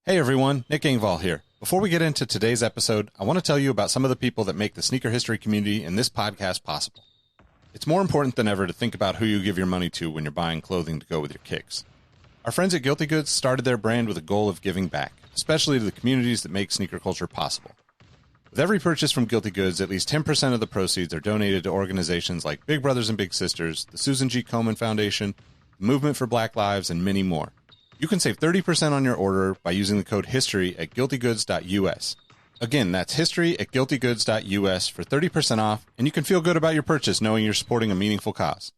Hey everyone, Nick Engvall here. Before we get into today's episode, I want to tell you about some of the people that make the sneaker history community and this podcast possible. It's more important than ever to think about who you give your money to when you're buying clothing to go with your kicks. Our friends at Guilty Goods started their brand with a goal of giving back, especially to the communities that make sneaker culture possible. With every purchase from Guilty Goods, at least 10% of the proceeds are donated to organizations like Big Brothers and Big Sisters, the Susan G. Komen Foundation, the Movement for Black Lives, and many more. You can save 30% on your order by using the code HISTORY at guiltygoods.us. Again, that's history at guiltygoods.us for 30% off, and you can feel good about your purchase knowing you're supporting a meaningful cause.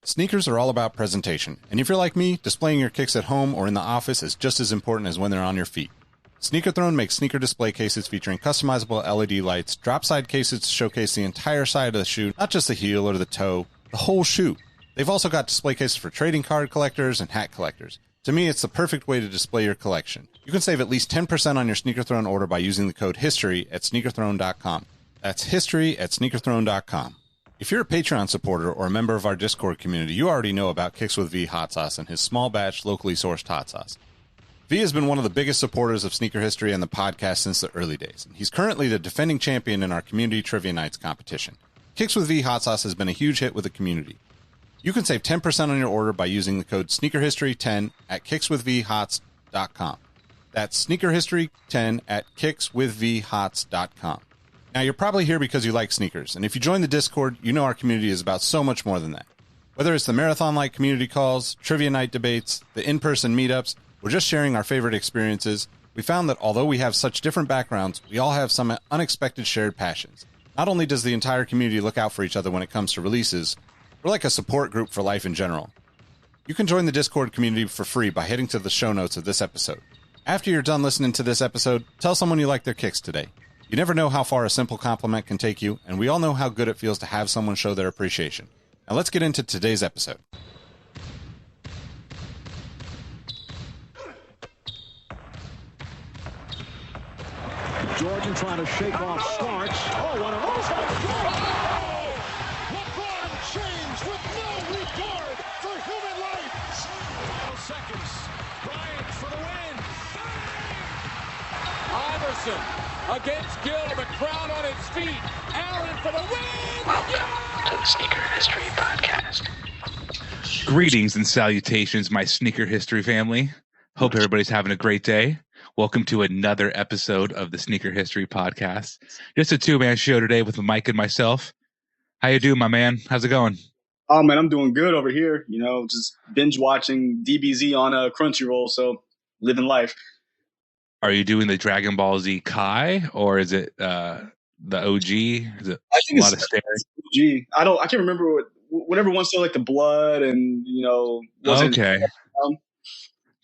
Sneakers are all about presentation, and if you're like me, displaying your kicks at home or in the office is just as important as when they're on your feet. Sneaker Throne makes sneaker display cases featuring customizable LED lights, drop-side cases to showcase the entire side of the shoe, not just the heel or the toe, the whole shoe. They've also got display cases for trading card collectors and hat collectors. To me, it's the perfect way to display your collection. You can save at least 10% on your Sneaker Throne order by using the code HISTORY at sneakerthrone.com. That's history at sneakerthrone.com. If you're a Patreon supporter or a member of our Discord community, you already know about Kicks with V hot sauce and his small batch, locally sourced hot sauce. V has been one of the biggest supporters of sneaker history and the podcast since the early days. He's currently the defending champion in our community trivia nights competition. Kicks with V hot sauce has been a huge hit with the community. You can save 10% on your order by using the code SneakerHistory10 at kickswithvhots.com. That's SneakerHistory10 at kickswithvhots.com. Now, you're probably here because you like sneakers, and if you join the Discord, you know our community is about so much more than that. Whether it's the marathon-like community calls, trivia night debates, the in-person meetups, or just sharing our favorite experiences, we found that although we have such different backgrounds, we all have some unexpected shared passions. Not only does the entire community look out for each other when it comes to releases, we're like a support group for life in general. You can join the Discord community for free by heading to the show notes of this episode. After you're done listening to this episode, tell someone you like their kicks today. You never know how far a simple compliment can take you, and we all know how good it feels to have someone show their appreciation. Now let's get into today's episode. Jordan trying to shake off Starks. Oh, what a James with no regard for human life. 12 seconds. Bryant for the win. Iverson against Gill. The crowd on its feet. Allen for the win. Welcome to the Sneaker History Podcast. Greetings and salutations, my sneaker history family. Hope everybody's having a great day. Welcome to another episode of the Sneaker History Podcast. Just a two-man show today with Mike and myself. How you doing, my man? How's it going? Oh, man, I'm doing good over here. You know, just binge watching DBZ on a Crunchyroll, so living life. Are you doing the Dragon Ball Z Kai, or is it the OG? Is it I think a lot of staring? OG. I can't remember whatever one said, like the blood and, you know. Okay.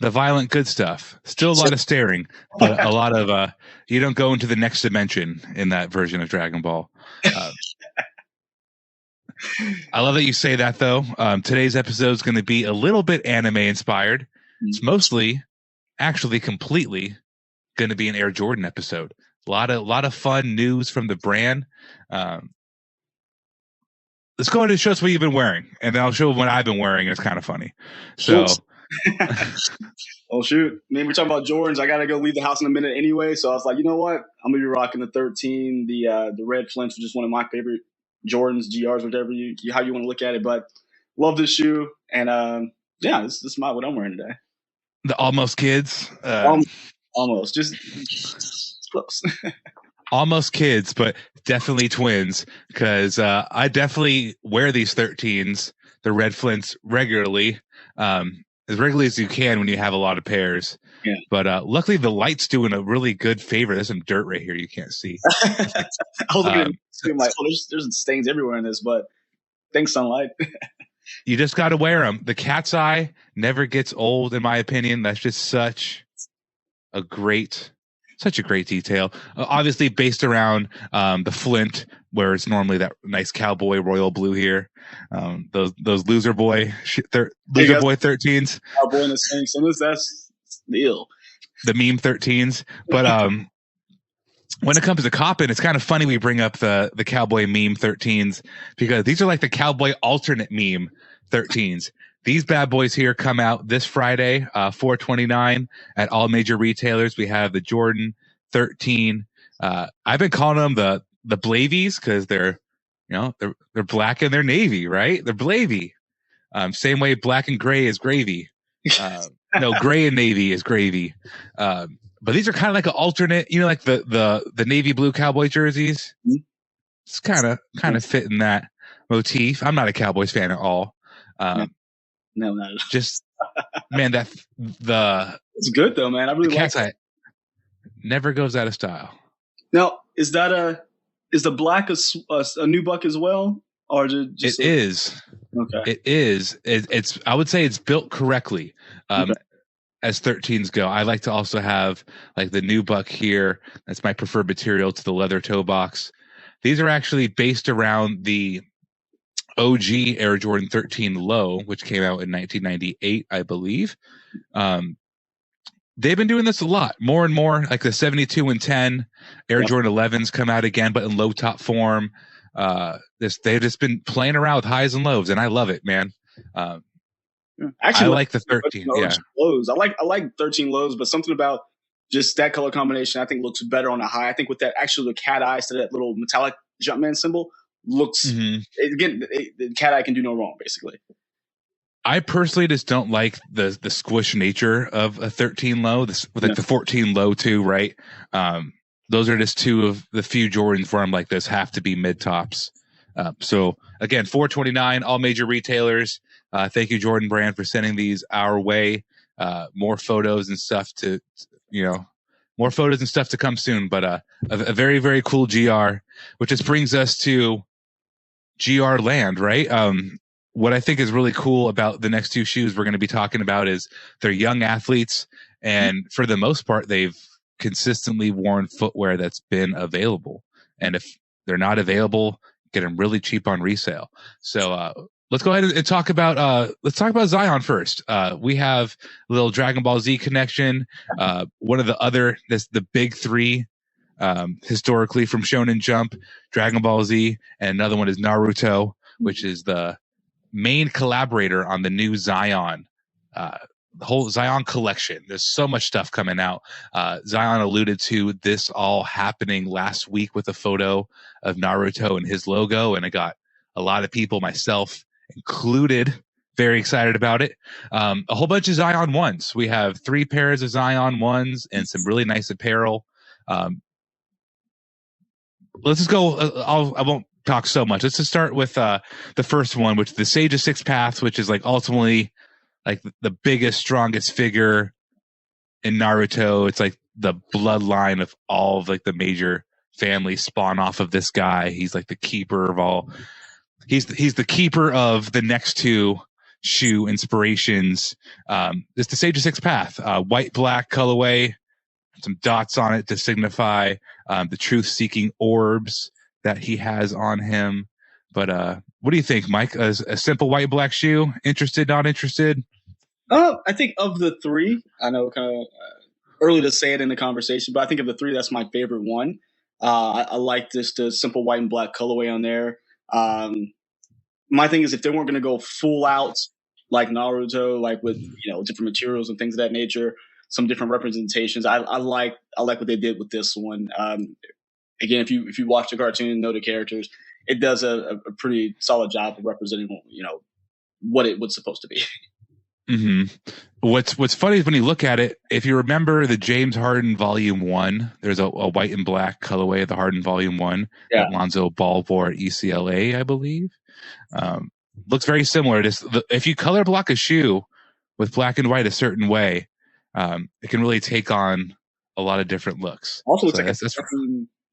The violent good stuff. Still a lot of staring, but a lot of you don't go into the next dimension in that version of Dragon Ball. I love that you say that, though. Today's episode is going to be a little bit anime inspired. It's mostly, actually completely, going to be an Air Jordan episode. A lot of fun news from the brand. Let's go ahead and show us what you've been wearing, and then I'll show what I've been wearing. It's kind of funny. So. Oh shoot, man, we're talking about Jordans. I gotta go leave the house in a minute anyway, so I was like, you know what, I'm gonna be rocking the 13, the red Flints, which is one of my favorite Jordans, GRs, whatever how you want to look at it. But love this shoe, and yeah, this is what I'm wearing today. The Almost Kids, almost just close. Almost kids, but definitely twins, because I definitely wear these 13s, the red Flints, regularly. As regularly as you can when you have a lot of pairs. Yeah. But luckily the light's doing a really good favor. There's some dirt right here you can't see. I was looking at it, like, oh, there's stains everywhere in this, but thanks, sunlight. You just got to wear them. The cat's eye never gets old, in my opinion. That's just such a great detail. Obviously based around the Flint, where it's normally that nice cowboy royal blue here. Those loser boy 13s. Cowboy in the same. So that's the ill. The meme 13s. But when it comes to Coppin, it's kind of funny we bring up the cowboy meme 13s, because these are like the cowboy alternate meme 13s. These bad boys here come out this Friday, $4.29 at all major retailers. We have the Jordan 13. I've been calling them the Blavies because they're black and they're navy, right? They're Blavy. Same way black and gray is gravy. No, gray and navy is gravy. But these are kind of like an alternate, like the navy blue cowboy jerseys. Mm-hmm. It's kind of fitting that motif. I'm not a Cowboys fan at all. No, not at all. Just man, it's good though, man. I really like it. Never goes out of style. Now, is the black a new buck as well, or just it is? Okay, it is. It's I would say it's built correctly. Okay. As 13s go, I like to also have like the new buck here. That's my preferred material to the leather toe box. These are actually based around the OG Air Jordan 13 Low, which came out in 1998, I believe. They've been doing this a lot, more and more. Like the 72 and 10 Air Jordan 11s come out again, but in low top form. They've just been playing around with highs and lows, and I love it, man. Actually, I like the 13. Yeah, lows. I like 13 lows, but something about just that color combination I think looks better on a high. I think with that actually the cat eyes to that little metallic Jumpman symbol looks again. The cat eye can do no wrong, basically. I personally just don't like the squish nature of a 13 low. The 14 low too, right? Those are just two of the few Jordans where I'm like, this have to be mid tops. So again, $4.29, all major retailers. Thank you, Jordan Brand, for sending these our way. More photos and stuff to come soon. But a very, very cool GR, which just brings us to GR land, right? What I think is really cool about the next two shoes we're going to be talking about is they're young athletes, and for the most part, they've consistently worn footwear that's been available. And if they're not available, get them really cheap on resale. So let's go ahead and talk about Zion first. We have a little Dragon Ball Z connection. One of the big three historically from Shonen Jump, Dragon Ball Z, and another one is Naruto, which is the main collaborator on the new Zion, the whole Zion collection. There's so much stuff coming out. Zion alluded to this all happening last week with a photo of Naruto and his logo, and it got a lot of people, myself included, very excited about it. A whole bunch of Zion ones. We have 3 pairs of Zion ones and some really nice apparel. Let's just go. I won't talk so much. Let's just start with the first one, which is the Sage of Six Paths, which is like ultimately like the biggest, strongest figure in Naruto. It's like the bloodline of all of like the major families spawn off of this guy. He's like the keeper of all. He's the keeper of the next two shoe inspirations. It's the Sage of Six Path, white black colorway, some dots on it to signify the truth-seeking orbs that he has on him. But what do you think, Mike? A simple white black shoe? Interested? Not interested? I think of the 3, I know kind of early to say it in the conversation, but I think of the 3, that's my favorite one. I like the simple white and black colorway on there. My thing is, if they weren't going to go full out like Naruto, like with different materials and things of that nature, some different representations, I like what they did with this one. Again, if you watch the cartoon and know the characters, it does a pretty solid job of representing what it was supposed to be. Mm-hmm. What's funny is when you look at it, if you remember the James Harden Volume 1, there's a white and black colorway of the Harden Volume 1 that Lonzo Ball wore at UCLA, I believe. Looks very similar. If you color block a shoe with black and white a certain way, it can really take on a lot of different looks. Also looks like that's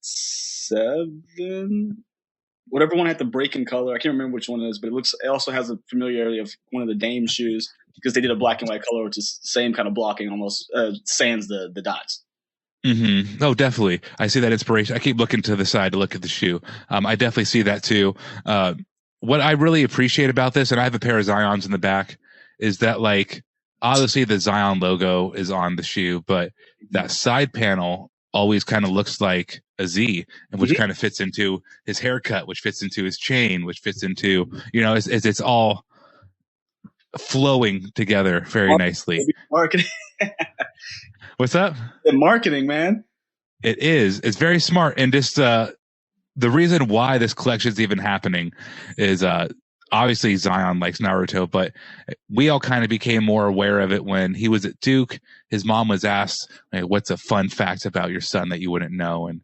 7. Whatever one had the break in color, I can't remember which one it is, but it also has a familiarity of one of the Dame shoes because they did a black and white color, which is the same kind of blocking, almost sans the dots. Mm-hmm. Oh, definitely. I see that inspiration. I keep looking to the side to look at the shoe. I definitely see that too. What I really appreciate about this, and I have a pair of Zions in the back, is that like obviously the Zion logo is on the shoe, but that side panel always kind of looks like a Z, and which kind of fits into his haircut, which fits into his chain, which fits into it's all flowing together very nicely. Marketing. What's up? Marketing, man. It is. It's very smart. And just the reason why this collection is even happening is obviously Zion likes Naruto, but we all kind of became more aware of it when he was at Duke. His mom was asked, like, what's a fun fact about your son that you wouldn't know? And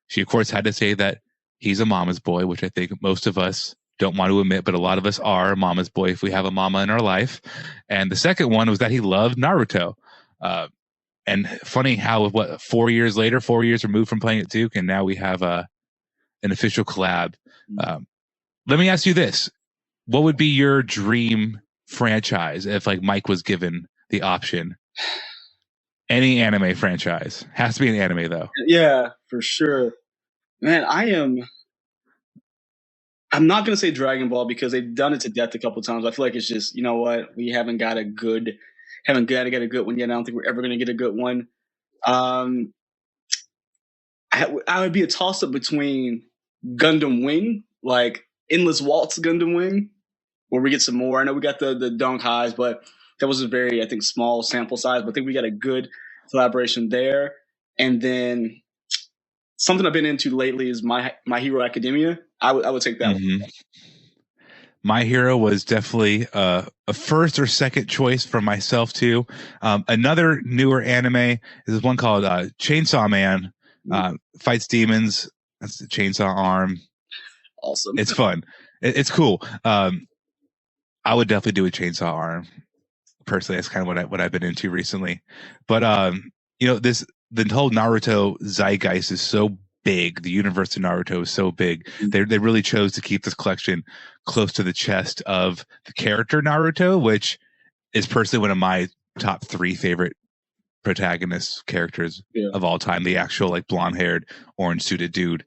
she, of course, had to say that he's a mama's boy, which I think most of us don't want to admit, but a lot of us are a mama's boy if we have a mama in our life. And the second one was that he loved Naruto. And funny how, 4 years later, 4 years removed from playing at Duke, and now we have an official collab. Let me ask you this. What would be your dream franchise if like Mike was given the option? Any anime franchise. Has to be an anime though. Yeah, for sure. Man, I'm not gonna say Dragon Ball because they've done it to death a couple times. I feel like it's just, you know what, we haven't got to get a good one yet. I don't think we're ever gonna get a good one. I would be a toss up between Gundam Wing, like Endless Waltz Gundam Wing, where we get some more. I know we got the Dunk Highs, but that was a very, I think, small sample size. But I think we got a good collaboration there. And then something I've been into lately is My Hero Academia. I would take that one. My Hero was definitely a first or second choice for myself too. Another newer anime is one called Chainsaw Man. Fights demons. That's the chainsaw arm. Awesome. It's fun. It's cool. I would definitely do a chainsaw arm. Personally, that's kind of what I've been into recently. But the whole Naruto zeitgeist is so big. The universe of Naruto is so big. They really chose to keep this collection close to the chest of the character Naruto, which is personally one of my top 3 favorite protagonist characters of all time. The actual like blonde-haired, orange-suited dude.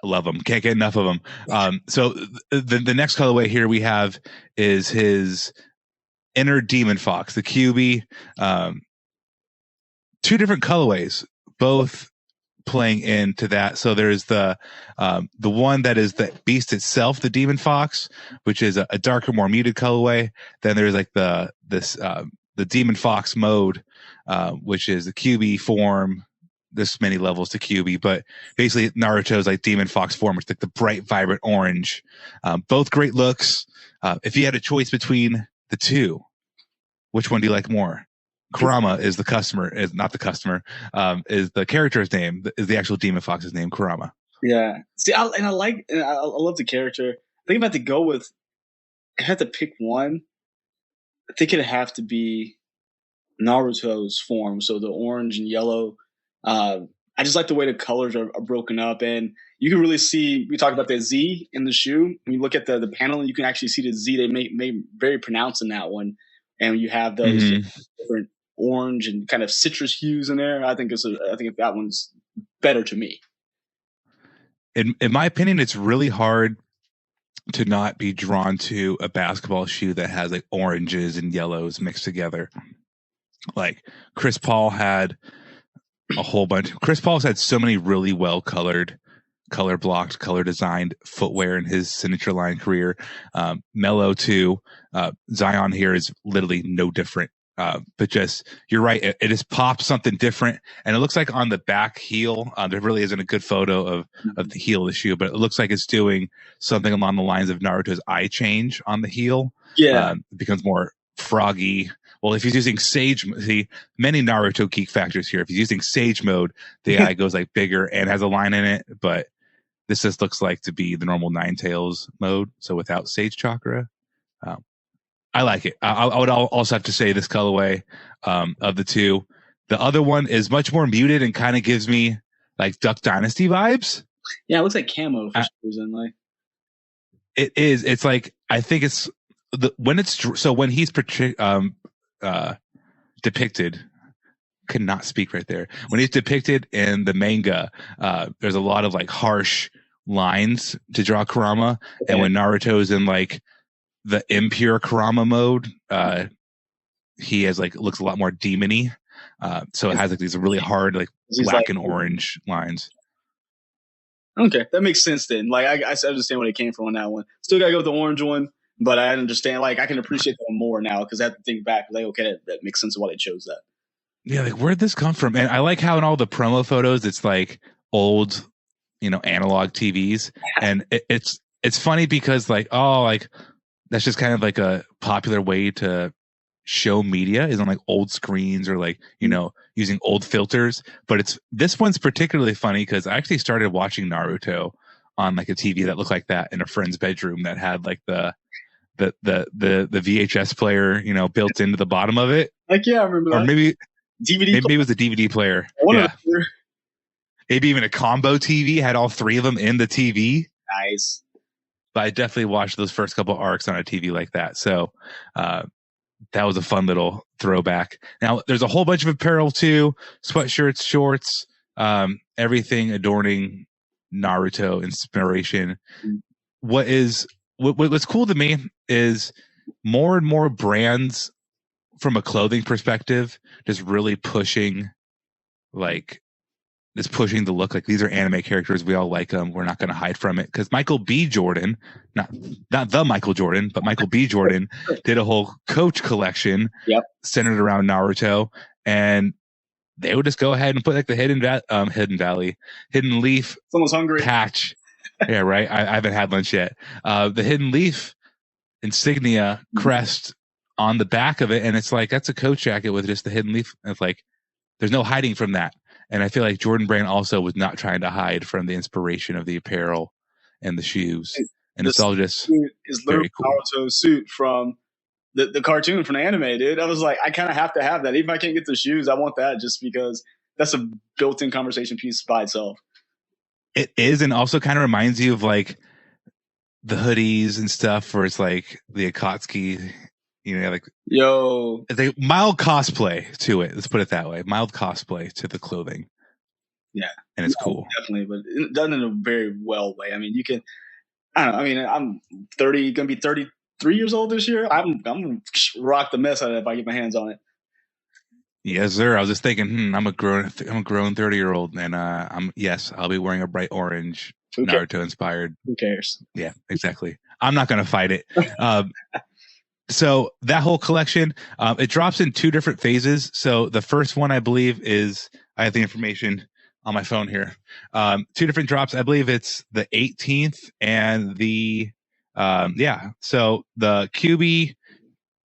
I love him. Can't get enough of him. So the next colorway here we have is his inner demon fox, the QB. 2 different colorways, both playing into that. So there's the one that is the beast itself, the demon fox, which is a darker, more muted colorway. Then there's like the demon fox mode, which is the QB form. There's many levels to QB, but basically Naruto's like demon fox form, which is like the bright, vibrant orange. Both great looks. If you had a choice between the 2, which one do you like more? Kurama is the customer, is not the customer, is the character's name, is the actual demon fox's name, Kurama. Yeah. See, I love the character. I think if I had to go with, if I had to pick one, I think it'd have to be Naruto's form. So the orange and yellow. I just like the way the colors are broken up, and you can really see. We talked about the Z in the shoe. When you look at the panel, you can actually see the Z. They made very pronounced in that one, and you have those different orange and kind of citrus hues in there. I think that one's better to me. In my opinion, it's really hard to not be drawn to a basketball shoe that has like oranges and yellows mixed together. Like Chris Paul had a whole bunch. Chris Paul's had so many really well colored, color blocked, color designed footwear in his signature line career. Melo too. Zion here is literally no different. But just, you're right. It just pops something different. And it looks like on the back heel, there really isn't a good photo of the heel of the shoe, but it looks like it's doing something along the lines of Naruto's eye change on the heel. Yeah. It becomes more froggy. Well, if he's using Sage, see, many Naruto geek factors here. If he's using Sage mode, the eye goes like bigger and has a line in it, but this just looks like to be the normal Nine Tails mode. So without Sage chakra. I like it. I would also have to say this colorway of the 2. The other one is much more muted and kind of gives me like Duck Dynasty vibes. Yeah, it looks like camo for some reason. Like it is. It's like, I think it's when he's depicted. Could not speak right there. When he's depicted in the manga, there's a lot of like harsh lines to draw Kurama, and when Naruto's in like the impure Kurama mode, he has like looks a lot more demony. So it has like these really hard like black and orange lines. Okay, that makes sense then. Like I understand where they came from on that one. Still gotta go with the orange one. But I understand, like, I can appreciate that more now because I have to think back. Like, okay, that makes sense of why they chose that. Yeah, like where'd this come from? And I like how in all the promo photos, it's like old, analog TVs, and it's funny because like that's just kind of like a popular way to show media is on like old screens or like using old filters. But this one's particularly funny because I actually started watching Naruto on like a TV that looked like that in a friend's bedroom that had like the VHS player built into the bottom of it. Like, yeah, I remember or that. maybe DVD. Maybe it was a DVD player. Yeah. Maybe even a combo TV had all three of them in the TV. Nice. But I definitely watched those first couple arcs on a TV like that. So that was a fun little throwback. Now, there's a whole bunch of apparel too. Sweatshirts, shorts, everything adorning Naruto inspiration. What's cool to me is more and more brands from a clothing perspective just really pushing the look. Like, these are anime characters, we all like them, we're not going to hide from it. Because Michael B. Jordan, not the Michael Jordan, but Michael B. Jordan did a whole Coach collection centered around Naruto, and they would just go ahead and put like the Hidden Leaf Someone's hungry patch. Yeah, right. I haven't had lunch yet. The Hidden Leaf insignia crest on the back of it, and it's like, that's a Coach jacket with just the Hidden Leaf. It's like, there's no hiding from that. And I feel like Jordan Brand also was not trying to hide from the inspiration of the apparel and the shoes. And it's all just is very cool. Naruto's suit from the cartoon from the anime, dude. I was like, I kind of have to have that. Even if I can't get the shoes, I want that just because that's a built-in conversation piece by itself. It is, and also kind of reminds you of like the hoodies and stuff where it's like the Akatsuki, like it's a mild cosplay to it. Let's put it that way. Mild cosplay to the clothing. Yeah. And it's cool. Definitely, but done in a very well way. I mean, you can, I don't know. I mean, I'm going to be 33 years old this year. I'm going to rock the mess out of it if I get my hands on it. Yes, sir. I was just thinking, I'm a grown 30-year-old, and I'll be wearing a bright orange Naruto inspired. Who cares? Yeah, exactly. I'm not going to fight it. So that whole collection, it drops in 2 different phases. So the first one, I believe, I have the information on my phone here. 2 different drops. I believe it's the 18th and the So the QB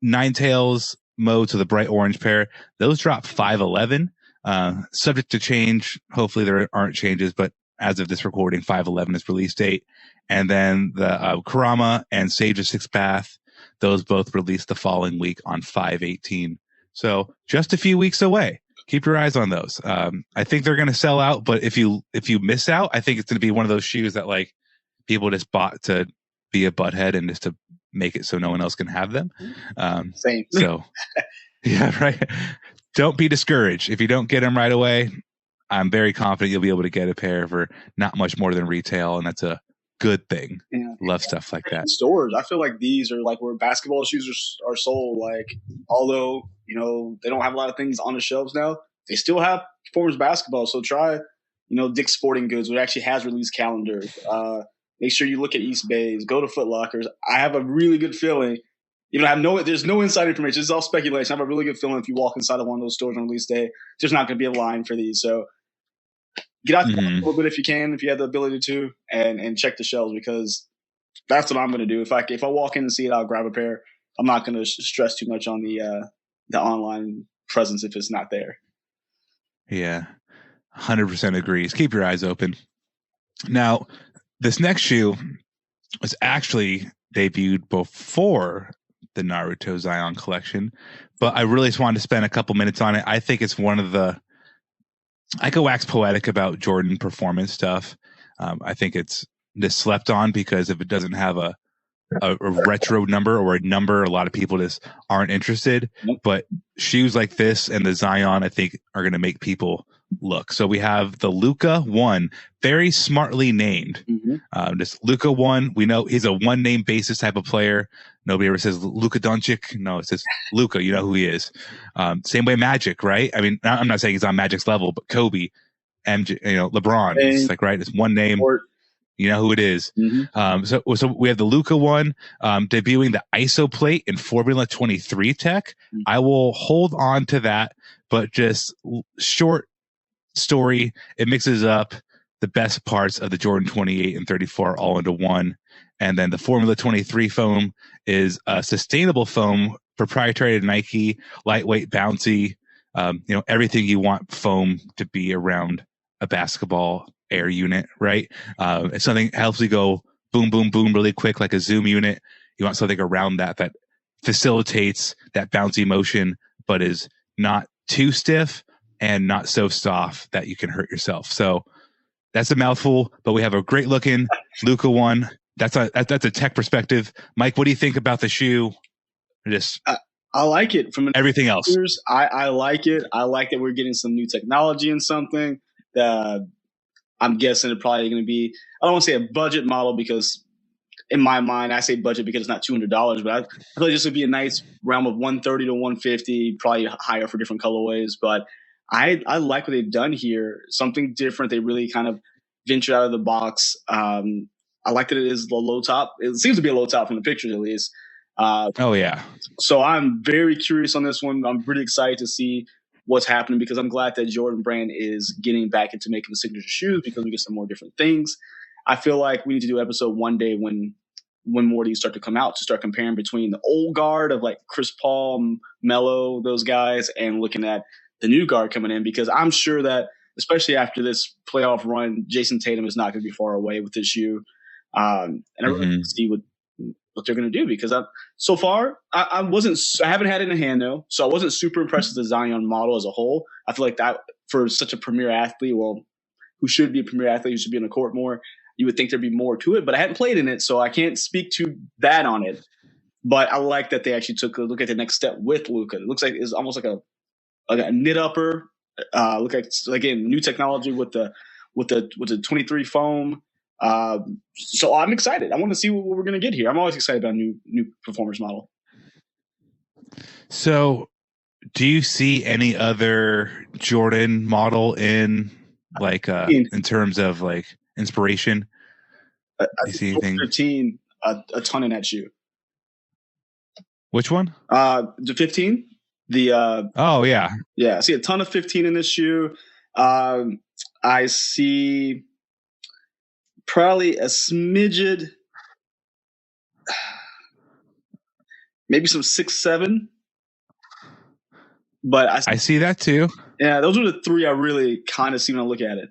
Ninetales mode, so the bright orange pair, those drop 5/11. Subject to change. Hopefully there aren't changes, but as of this recording, 5/11 is release date. And then the Kurama and Sage of Sixth Path, those both released the following week on 5/18. So just a few weeks away. Keep your eyes on those. I think they're going to sell out, but if you miss out, I think it's going to be one of those shoes that like people just bought to be a butthead and just to make it so no one else can have them. Same. So yeah, right. Don't be discouraged. If you don't get them right away, I'm very confident you'll be able to get a pair for not much more than retail, and that's a good thing. Yeah. Love stuff like that. Stores, I feel like these are like where basketball shoes are sold. Like, although they don't have a lot of things on the shelves now, they still have performance basketball. So try Dick's Sporting Goods, which actually has release calendars. Make sure you look at East Bays. Go to Foot Lockers. I have a really good feeling. There's no inside information. It's all speculation. I have a really good feeling if you walk inside of one of those stores on release day, there's not going to be a line for these. So get out there a little bit if you can, if you have the ability to, and check the shelves, because that's what I'm going to do. If I walk in and see it, I'll grab a pair. I'm not going to stress too much on the online presence if it's not there. Yeah, 100% agrees. Keep your eyes open. Now, this next shoe was actually debuted before the Naruto Zion collection, but I really just wanted to spend a couple minutes on it. I think it's one of the, I could wax poetic about Jordan performance stuff. I think it's just slept on because if it doesn't have a retro number or a number, a lot of people just aren't interested. But shoes like this and the Zion, I think, are going to make people look. So we have the Luka 1, very smartly named. Just Luka 1. We know he's a one name basis type of player. Nobody ever says Luka Doncic. No, it says Luka. You know who he is. Same way Magic, right? I mean, I'm not saying he's on Magic's level, but Kobe, MJ, LeBron. It's like, right? It's one name. You know who it is. So we have the Luka one, debuting the ISO plate in Formula 23 tech. I will hold on to that, but just short story. It mixes up the best parts of the Jordan 28 and 34 all into one. And then the Formula 23 foam is a sustainable foam, proprietary to Nike, lightweight, bouncy, everything you want foam to be around a basketball air unit, right? It's something that helps you go boom, boom, boom really quick, like a Zoom unit. You want something around that facilitates that bouncy motion, but is not too stiff and not so soft that you can hurt yourself. So that's a mouthful, but we have a great looking Luka one. That's a tech perspective. Mike, what do you think about the shoe? I like it from everything else. I like it. I like that we're getting some new technology and something that I'm guessing it's probably going to be, I don't want to say a budget model because in my mind, I say budget because it's not $200, but I feel like this would be a nice realm of 130 to 150, probably higher for different colorways. But I like what they've done here. Something different. They really kind of ventured out of the box. I like that it is the low top. It seems to be a low top from the pictures at least. Oh yeah. So I'm very curious on this one. I'm pretty excited to see what's happening because I'm glad that Jordan Brand is getting back into making the signature shoes because we get some more different things. I feel like we need to do an episode one day when more of these start to come out to start comparing between the old guard of like Chris Paul, Melo, those guys, and looking at the new guard coming in because I'm sure that especially after this playoff run, Jason Tatum is not going to be far away with this shoe. And I really want to see what they're going to do because so far I haven't had it in hand though, so I wasn't super impressed with the Zion model as a whole. I feel like that for such a premier athlete, who should be a premier athlete, who should be on the court more, you would think there'd be more to it, but I hadn't played in it, so I can't speak to that on it. But I like that they actually took a look at the next step with Luka. It looks like it's almost like a knit upper. Look like again new technology with the 23 foam. So I'm excited. I want to see what we're going to get here. I'm always excited about a new performance model. So do you see any other Jordan model in in terms of like inspiration? Do you see anything? 15, a ton in that shoe. Which one? The 15. Oh yeah. I see a ton of 15 in this shoe. I see probably a smidgen, maybe some 6-7. But I see that too. Yeah, those are the three I really kind of see when I look at it.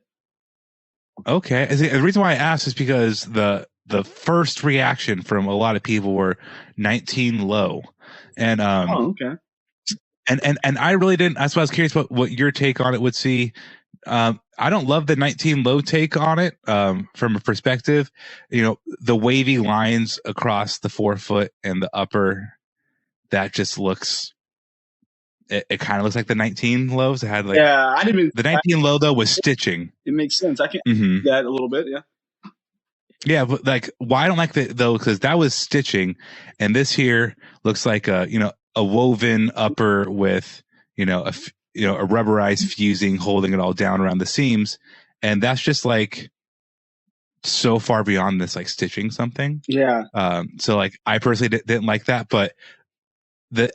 Okay. The reason why I asked is because the first reaction from a lot of people were 19 low. And okay. And I really didn't. That's why I was curious what your take on it would see. I don't love the 19 low take on it from a perspective. The wavy lines across the forefoot and the upper, that just looks. It kind of looks like the 19 lows. It had I didn't even. The 19 low though was stitching. It makes sense. I can see that a little bit. Yeah. Yeah, but why I don't like that though, because that was stitching, and this here looks like a woven upper with a rubberized fusing holding it all down around the seams, and that's just so far beyond this stitching something. Yeah. So I personally didn't like that, but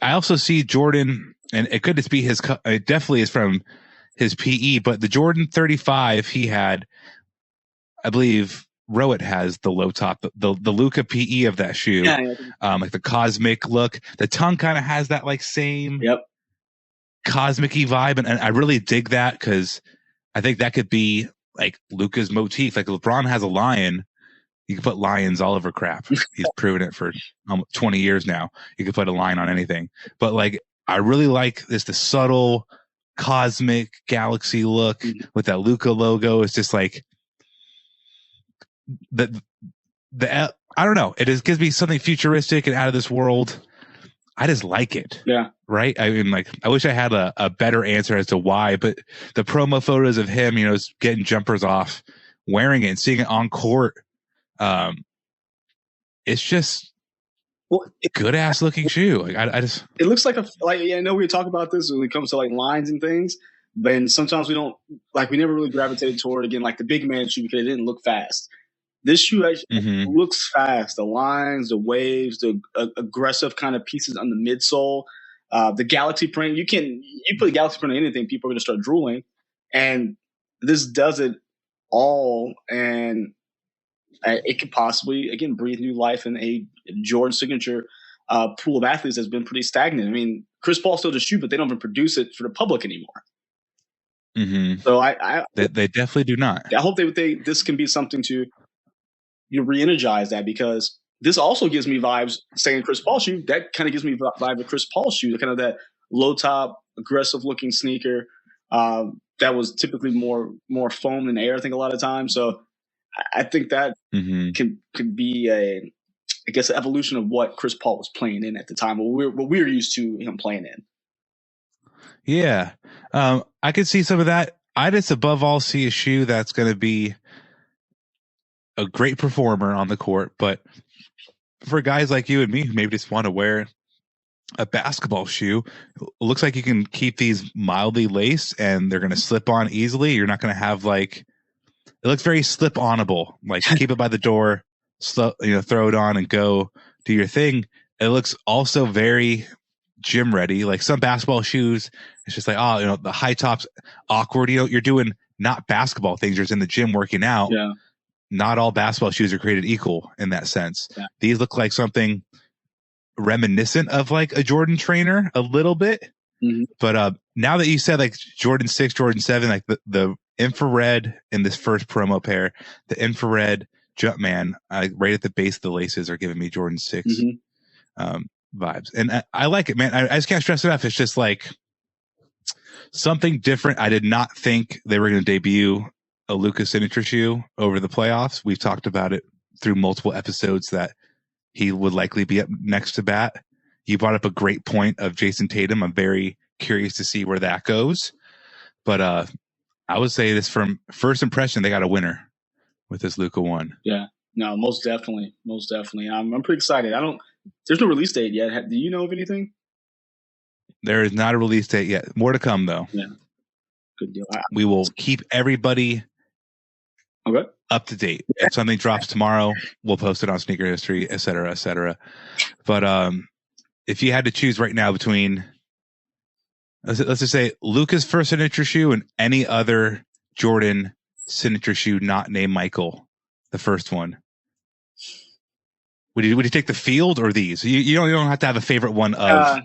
I also see Jordan, and it could just be it definitely is from his PE, but the Jordan 35 he had, I believe. Rowett has the low top, the Luka PE of that shoe, the cosmic look. The tongue kind of has that same cosmic-y vibe, and I really dig that because I think that could be Luka's motif. LeBron has a lion, you can put lions all over crap. He's proven it for 20 years now. You can put a lion on anything, but I really like the subtle cosmic galaxy look with that Luka logo. It's just the I don't know. It just gives me something futuristic and out of this world. I just like it. Yeah. Right. I mean, I wish I had a better answer as to why, but the promo photos of him, getting jumpers off, wearing it and seeing it on court. It's just good ass looking shoe. I just, it looks I know we talk about this when it comes to lines and things, but sometimes we don't we never really gravitated toward again, the big man shoe because it didn't look fast. This shoe actually Mm-hmm. looks fast. The lines, the waves, the aggressive kind of pieces on the midsole, the galaxy print. You put a galaxy print on anything, people are going to start drooling. And this does it all. And it could possibly, again, breathe new life in a Jordan signature pool of athletes that's been pretty stagnant. I mean, Chris Paul still does shoe, but they don't even produce it for the public anymore. Mm-hmm. So they definitely do not. I hope this can be something to re-energize that, because this also gives me vibes saying Chris Paul shoe. That kind of gives me vibe of Chris Paul shoe, kind of that low top, aggressive looking sneaker that was typically more foam than air, I think, a lot of times. So I think that could be an evolution of what Chris Paul was playing in at the time, what we were used to him playing in. Yeah. I could see some of that. I just above all see a shoe that's going to be a great performer on the court, but for guys like you and me who maybe just want to wear a basketball shoe, it looks like you can keep these mildly laced and they're going to slip on easily. You're not going to have it looks very slip onable, like keep it by the door, throw it on and go do your thing. It looks also very gym ready. Like some basketball shoes, it's just like, the high top's awkward. You're doing not basketball things. You're just in the gym working out. Yeah. Not all basketball shoes are created equal in that sense. Yeah. These look like something reminiscent of like a Jordan trainer a little bit. Mm-hmm. But now that you said like Jordan 6, Jordan 7, like the infrared in this first promo pair, the infrared Jumpman right at the base of the laces are giving me Jordan 6 vibes. And I like it, man. I just can't stress it enough. It's just like something different. I did not think they were going to debut a Luka signature shoe over the playoffs. We've talked about it through multiple episodes that he would likely be up next to bat. You brought up a great point of Jason Tatum. I'm very curious to see where that goes. But I would say this from first impression, they got a winner with this Luka one. Yeah, no, most definitely. I'm pretty excited. There's no release date yet. Do you know of anything? There is not a release date yet. More to come, though. Yeah, good deal. We will keep everybody up to date. If something drops tomorrow, we'll post it on Sneaker History, et cetera, et cetera. But if you had to choose right now between, let's just say Luka's first signature shoe and any other Jordan signature shoe not named Michael, the first one, would you take the Field or these? You don't have to have a favorite one of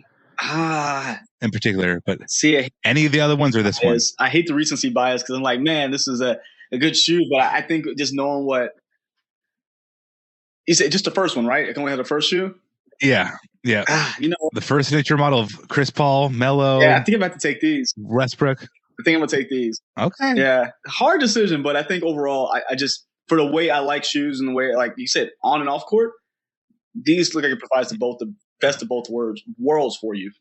in particular, but any of the other ones or this one? I hate the recency bias because I'm like, man, this is a good shoe, but I think just knowing what you said, just the first one, right? I can only have the first shoe. Yeah. The first signature model of Chris Paul, Melo. Yeah, I think I'm about to take these. Westbrook. I think I'm gonna take these. Okay. Yeah, hard decision, but I think overall, I just, for the way I like shoes and the way, like you said, on and off court, these look like it provides the best of both worlds for you.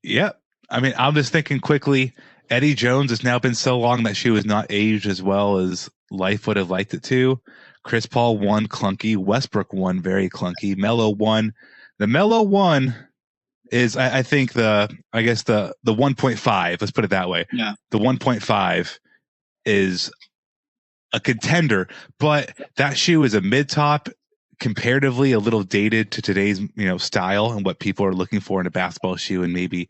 Yep. I mean, I'm just thinking quickly. Eddie Jones has now been so long that shoe has not aged as well as life would have liked it to. Chris Paul won clunky. Westbrook won very clunky. Melo won. The Melo one is, I think the 1.5. Let's put it that way. Yeah. The 1.5 is a contender, but that shoe is a mid top, comparatively a little dated to today's style and what people are looking for in a basketball shoe and maybe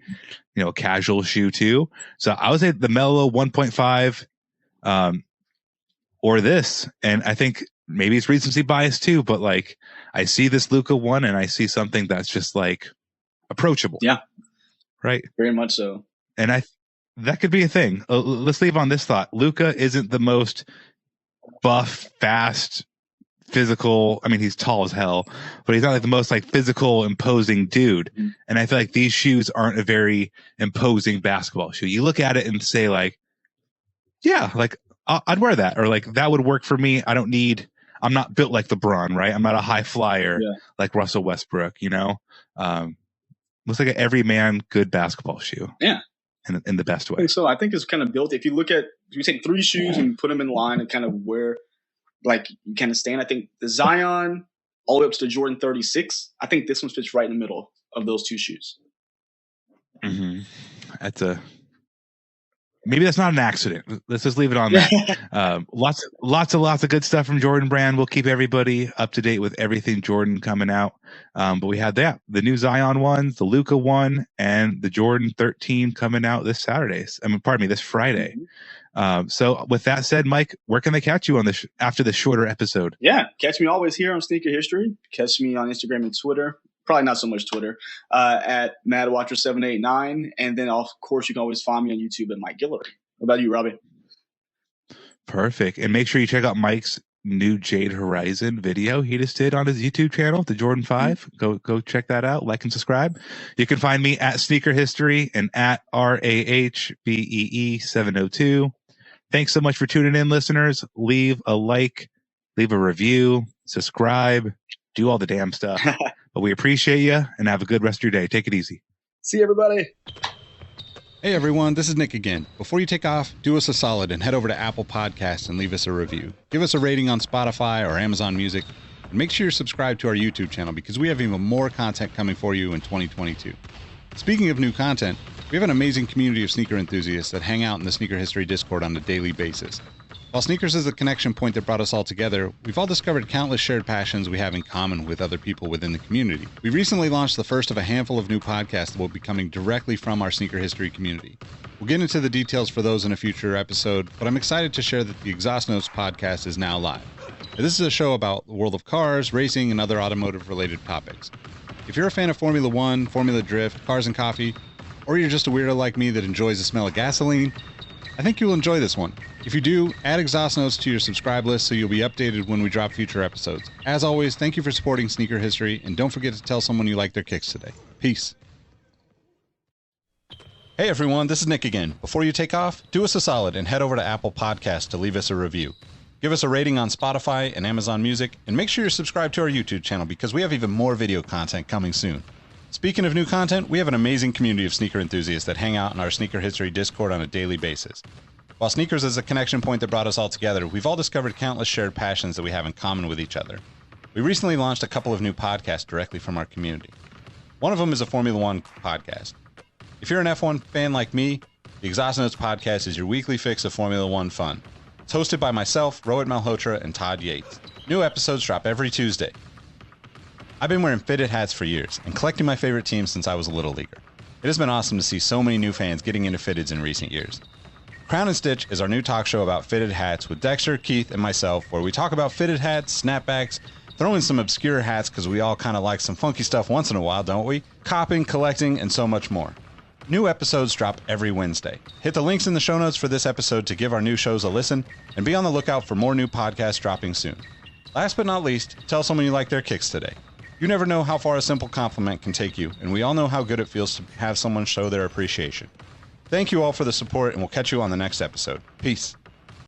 a casual shoe too. So I would say the Melo 1.5 or this, and I think maybe it's recency bias too, but like I see this Luka one and I see something that's just like approachable. Yeah, right. Very much so. And that could be a thing. Let's leave on this thought. Luka isn't the most buff, fast, physical. I mean, he's tall as hell, but he's not like the most like physical, imposing dude. Mm-hmm. And I feel like these shoes aren't a very imposing basketball shoe. You look at it and say like, yeah, like I'd wear that, or like that would work for me. I'm not built like LeBron, right? I'm not a high flyer like Russell Westbrook, looks like an everyman good basketball shoe. Yeah. In the best way. I think so. I think it's kind of built. If you take three shoes and put them in line and kind of where like you kind of stand, I think the Zion all the way up to the Jordan 36, I think this one fits right in the middle of those two shoes. Mm-hmm. maybe that's not an accident. Let's just leave it on that. Lots of good stuff from Jordan Brand. We'll keep everybody up to date with everything Jordan coming out. But we had the new Zion ones, the Luca one, and the Jordan 13 coming out this Saturday. This Friday. So with that said, Mike, where can they catch you on this after this shorter episode? Yeah, catch me always here on Sneaker History. Catch me on Instagram and Twitter. Probably not so much Twitter, at MadWatcher789. And then, of course, you can always find me on YouTube at Mike Guillory. What about you, Robbie? Perfect. And make sure you check out Mike's new Jade Horizon video he just did on his YouTube channel, the Jordan 5. Go check that out. Like and subscribe. You can find me at Sneaker History and at RAHBEE702. Thanks so much for tuning in, listeners. Leave a like, leave a review, subscribe, do all the damn stuff. But we appreciate you, and have a good rest of your day. Take it easy. See you, everybody. Hey everyone, this is Nick again. Before you take off, do us a solid and head over to Apple Podcasts and leave us a review. Give us a rating on Spotify or Amazon Music, and make sure you're subscribed to our YouTube channel because we have even more content coming for you in 2022. Speaking of new content, we have an amazing community of sneaker enthusiasts that hang out in the Sneaker History Discord on a daily basis. While sneakers is the connection point that brought us all together, we've all discovered countless shared passions we have in common with other people within the community. We recently launched the first of a handful of new podcasts that will be coming directly from our sneaker history community. We'll get into the details for those in a future episode, but I'm excited to share that the Exhaust Notes podcast is now live. This is a show about the world of cars, racing, and other automotive-related topics. If you're a fan of Formula One, Formula Drift, cars and coffee, or you're just a weirdo like me that enjoys the smell of gasoline, I think you'll enjoy this one. If you do, add Exhaust Notes to your subscribe list so you'll be updated when we drop future episodes. As always, thank you for supporting Sneaker History, and don't forget to tell someone you like their kicks today. Peace. Hey everyone, this is Nick again. Before you take off, do us a solid and head over to Apple Podcasts to leave us a review. Give us a rating on Spotify and Amazon Music, and make sure you're subscribed to our YouTube channel because we have even more video content coming soon. Speaking of new content, we have an amazing community of sneaker enthusiasts that hang out in our Sneaker History Discord on a daily basis. While sneakers is a connection point that brought us all together, we've all discovered countless shared passions that we have in common with each other. We recently launched a couple of new podcasts directly from our community. One of them is a Formula One podcast. If you're an F1 fan like me, the Exhaust Notes podcast is your weekly fix of Formula One fun. It's hosted by myself, Rohit Malhotra, and Todd Yates. New episodes drop every Tuesday. I've been wearing fitted hats for years and collecting my favorite teams since I was a little leaguer. It has been awesome to see so many new fans getting into fitteds in recent years. Crown and Stitch is our new talk show about fitted hats with Dexter, Keith, and myself, where we talk about fitted hats, snapbacks, throw in some obscure hats because we all kind of like some funky stuff once in a while, don't we? Copping, collecting, and so much more. New episodes drop every Wednesday. Hit the links in the show notes for this episode to give our new shows a listen, and be on the lookout for more new podcasts dropping soon. Last but not least, tell someone you like their kicks today. You never know how far a simple compliment can take you, and we all know how good it feels to have someone show their appreciation. Thank you all for the support, and we'll catch you on the next episode. Peace.